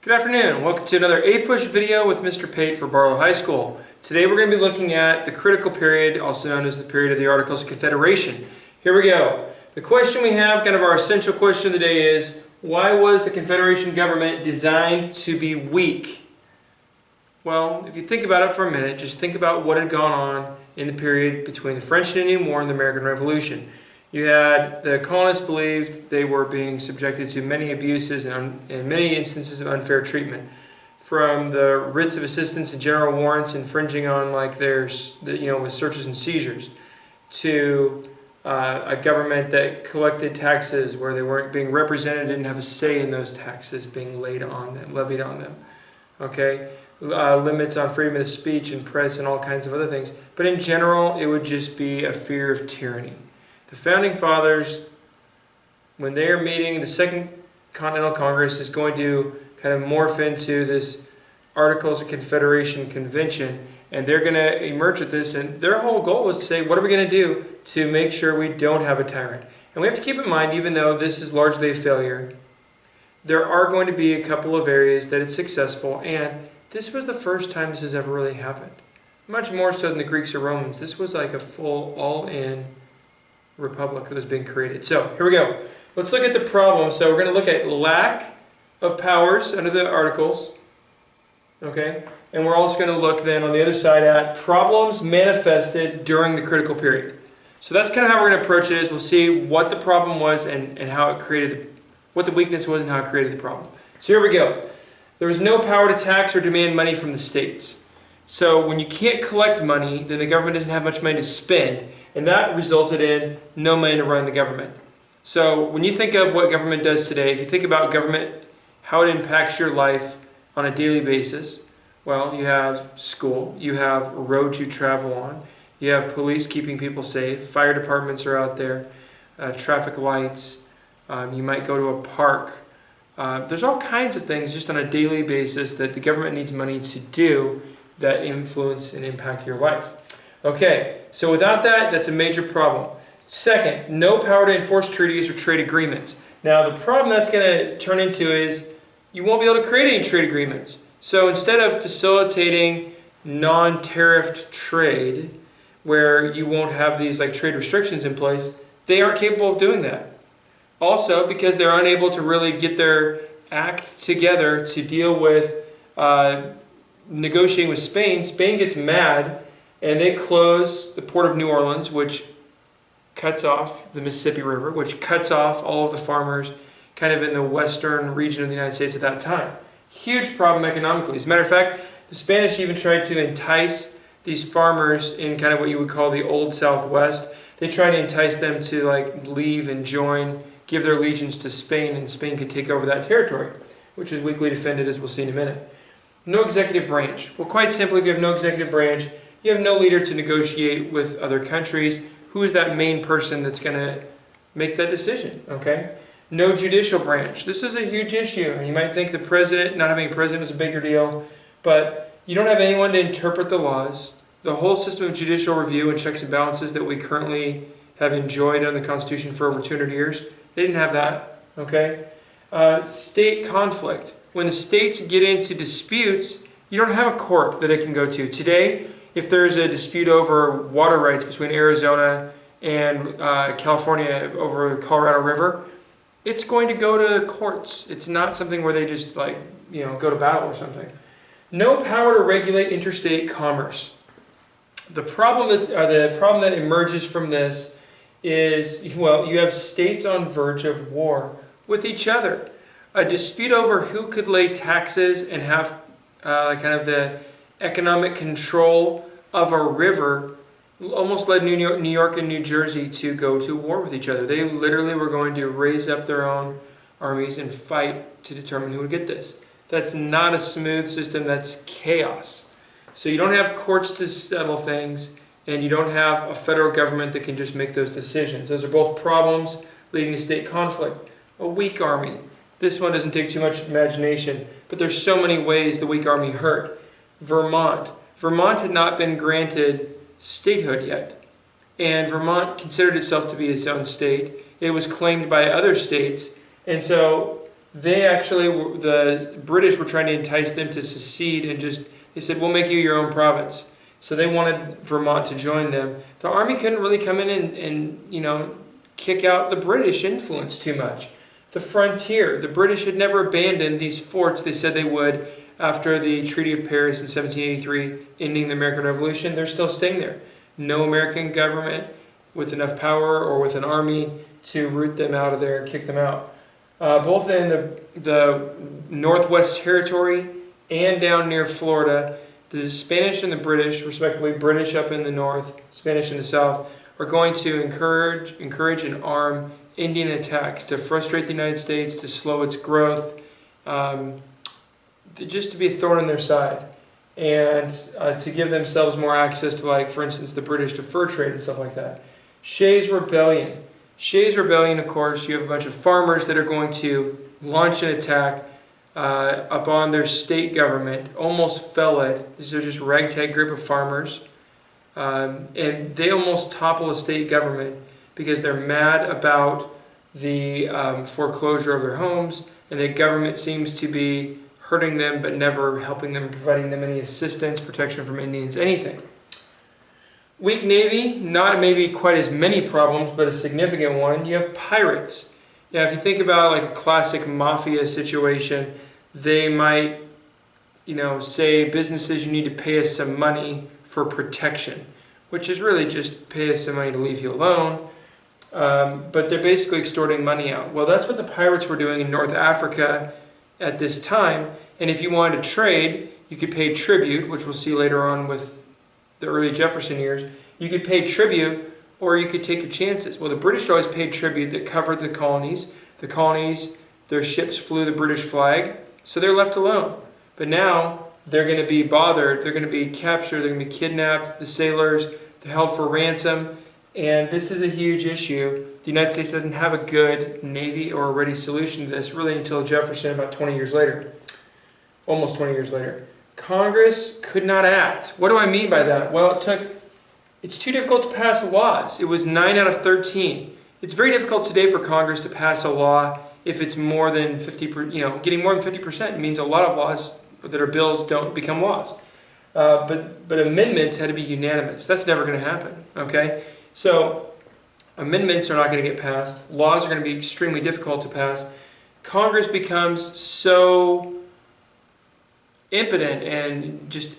Good afternoon. Welcome to another A-Push video with Mr. Pate for Barlow High School. Today we're going to be looking at the critical period, also known as the period of the Articles of Confederation. Here we go. The question we have, kind of our essential question of the day is, why was the Confederation government designed to be weak? Well, if you think about it for a minute, just think about what had gone on in the period between the French and Indian War and the American Revolution. You had the colonists believed they were being subjected to many abuses and many instances of unfair treatment, from the writs of assistance and general warrants infringing on with searches and seizures, to a government that collected taxes where they weren't being represented, didn't have a say in those taxes being levied on them. Okay, limits on freedom of speech and press and all kinds of other things. But in general, it would just be a fear of tyranny. The Founding Fathers, when they are meeting, the Second Continental Congress is going to kind of morph into this Articles of Confederation convention, and they're going to emerge with this, and their whole goal was to say, what are we going to do to make sure we don't have a tyrant? And we have to keep in mind, even though this is largely a failure, there are going to be a couple of areas that it's successful, and this was the first time this has ever really happened. Much more so than the Greeks or Romans. This was like a full, all-in republic that was being created. So here we go. Let's look at the problem. So we're going to look at lack of powers under the Articles. Okay? And we're also going to look then on the other side at problems manifested during the critical period. So that's kind of how we're going to approach it. We'll see what the problem was and how it created, what the weakness was and how it created the problem. So here we go. There was no power to tax or demand money from the states. So when you can't collect money, then the government doesn't have much money to spend. And that resulted in no money to run the government. So when you think of what government does today, if you think about government, how it impacts your life on a daily basis, well, you have school, you have roads you travel on, you have police keeping people safe, fire departments are out there, traffic lights, you might go to a park. There's all kinds of things just on a daily basis that the government needs money to do that influence and impact your life. Okay, so without that, that's a major problem. Second, no power to enforce treaties or trade agreements. Now, the problem that's going to turn into is you won't be able to create any trade agreements. So instead of facilitating non-tariffed trade, where you won't have these like trade restrictions in place, they aren't capable of doing that. Also, because they're unable to really get their act together to deal with negotiating with Spain, Spain gets mad and they close the port of New Orleans, which cuts off the Mississippi River, which cuts off all of the farmers kind of in the western region of the United States at that time. Huge problem economically. As a matter of fact, the Spanish even tried to entice these farmers in kind of what you would call the Old Southwest. They tried to entice them to like leave and join, give their allegiance to Spain, and Spain could take over that territory, which is weakly defended, as we'll see in a minute. No executive branch. Well, quite simply, if you have no executive branch, you have no leader to negotiate with other countries. Who is that main person that's going to make that decision? Okay. No judicial branch. This is a huge issue. You might think the president, not having a president is a bigger deal, but you don't have anyone to interpret the laws. The whole system of judicial review and checks and balances that we currently have enjoyed under the Constitution for over 200 years, they didn't have that. Okay. State conflict. When the states get into disputes, you don't have a court that it can go to. Today, if there's a dispute over water rights between Arizona and California over the Colorado River, it's going to go to courts. It's not something where they just go to battle or something. No power to regulate interstate commerce. The problem that emerges from this is, well, you have states on verge of war with each other. A dispute over who could lay taxes and have kind of the economic control of a river almost led New York and New Jersey to go to war with each other. They literally were going to raise up their own armies and fight to determine who would get this. That's not a smooth system, that's chaos. So you don't have courts to settle things, and you don't have a federal government that can just make those decisions. Those are both problems leading to state conflict. A weak army. This one doesn't take too much imagination, but there's so many ways the weak army hurt. Vermont. Vermont had not been granted statehood yet, and Vermont considered itself to be its own state. It was claimed by other states, and so the British were trying to entice them to secede and they said, we'll make you your own province. So they wanted Vermont to join them. The army couldn't really come in and kick out the British influence too much. The frontier, the British had never abandoned these forts they said they would after the Treaty of Paris in 1783, ending the American Revolution. They're still staying there. No American government with enough power or with an army to root them out of there and kick them out. Both in the Northwest Territory and down near Florida, the Spanish and the British, respectively, British up in the north, Spanish in the south, are going to encourage and arm Indian attacks to frustrate the United States, to slow its growth, just to be a thorn in their side, and to give themselves more access to, like, for instance, the British to fur trade and stuff like that. Shays Rebellion. Shays Rebellion, of course, you have a bunch of farmers that are going to launch an attack upon their state government, almost fell it. These are just ragtag group of farmers. And they almost topple a state government because they're mad about the foreclosure of their homes, and the government seems to be hurting them but never helping them, providing them any assistance, protection from Indians, anything. Weak Navy, not maybe quite as many problems, but a significant one. You have pirates. Now, if you think about like a classic mafia situation, they might, say, businesses, you need to pay us some money for protection, which is really just pay us some money to leave you alone. But they're basically extorting money out. Well, that's what the pirates were doing in North Africa at this time. And if you wanted to trade, you could pay tribute, which we'll see later on with the early Jefferson years. You could pay tribute, or you could take your chances. Well, the British always paid tribute that covered the colonies. The colonies, their ships flew the British flag, so they're left alone. But now they're going to be bothered. They're going to be captured. They're going to be kidnapped. The sailors, they're held for ransom. And this is a huge issue. The United States doesn't have a good Navy or a ready solution to this really until Jefferson about 20 years later. Almost 20 years later. Congress could not act. What do I mean by that? Well, it's too difficult to pass laws. It was 9 out of 13. It's very difficult today for Congress to pass a law if it's more than 50%, getting more than 50% means a lot of laws that are bills don't become laws. But amendments had to be unanimous. That's never going to happen, okay? So amendments are not going to get passed. Laws are going to be extremely difficult to pass. Congress becomes so impotent and just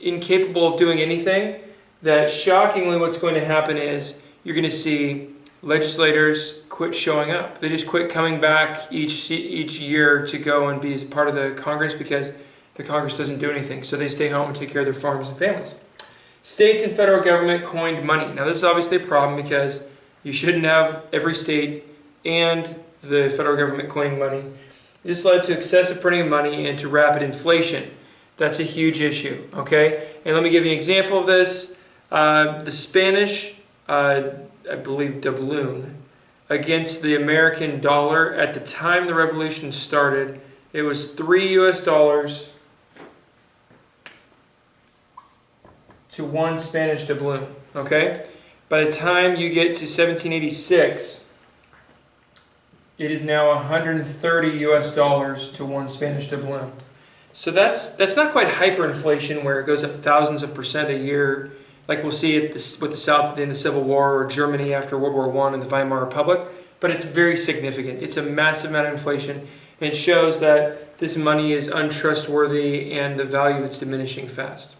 incapable of doing anything that shockingly what's going to happen is you're going to see legislators quit showing up. They just quit coming back each year to go and be as part of the Congress because the Congress doesn't do anything. So they stay home and take care of their farms and families. States and federal government coined money. Now this is obviously a problem because you shouldn't have every state and the federal government coining money. This led to excessive printing of money and to rapid inflation. That's a huge issue, okay? And let me give you an example of this. The Spanish, I believe doubloon, against the American dollar, at the time the revolution started, it was $3 US to 1 Spanish doubloon, okay? By the time you get to 1786, it is now $130 US to 1 Spanish doubloon. So that's not quite hyperinflation where it goes up thousands of percent a year, like we'll see with the South at the end of the Civil War or Germany after World War I and the Weimar Republic, but it's very significant. It's a massive amount of inflation, and it shows that this money is untrustworthy and the value that's diminishing fast.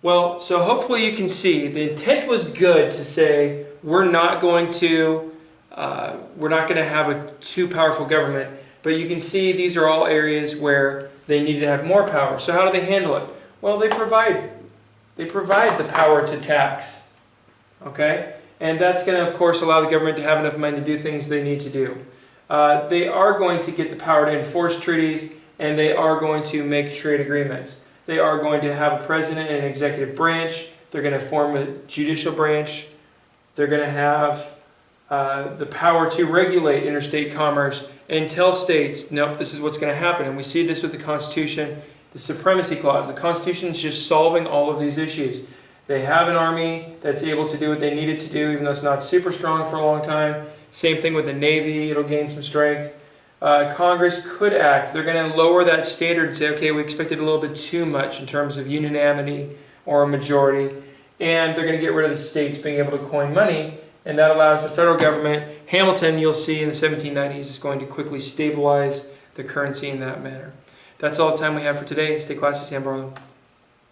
Well, so hopefully you can see the intent was good to say we're not going to have a too powerful government, but you can see these are all areas where they needed to have more power. So how do they handle it? Well, they provide the power to tax, okay? And that's going to, of course, allow the government to have enough money to do things they need to do. They are going to get the power to enforce treaties, and they are going to make trade agreements. They are going to have a president and an executive branch. They're going to form a judicial branch. They're going to have the power to regulate interstate commerce and tell states, nope, this is what's going to happen. And we see this with the Constitution, the Supremacy Clause. The Constitution is just solving all of these issues. They have an army that's able to do what they need it to do, even though it's not super strong for a long time. Same thing with the Navy. It'll gain some strength. Congress could act. They're going to lower that standard and say, okay, we expected a little bit too much in terms of unanimity or a majority, and they're going to get rid of the states being able to coin money, and that allows the federal government. Hamilton, you'll see in the 1790s, is going to quickly stabilize the currency in that manner. That's all the time we have for today. Stay classy, Sam Barlow.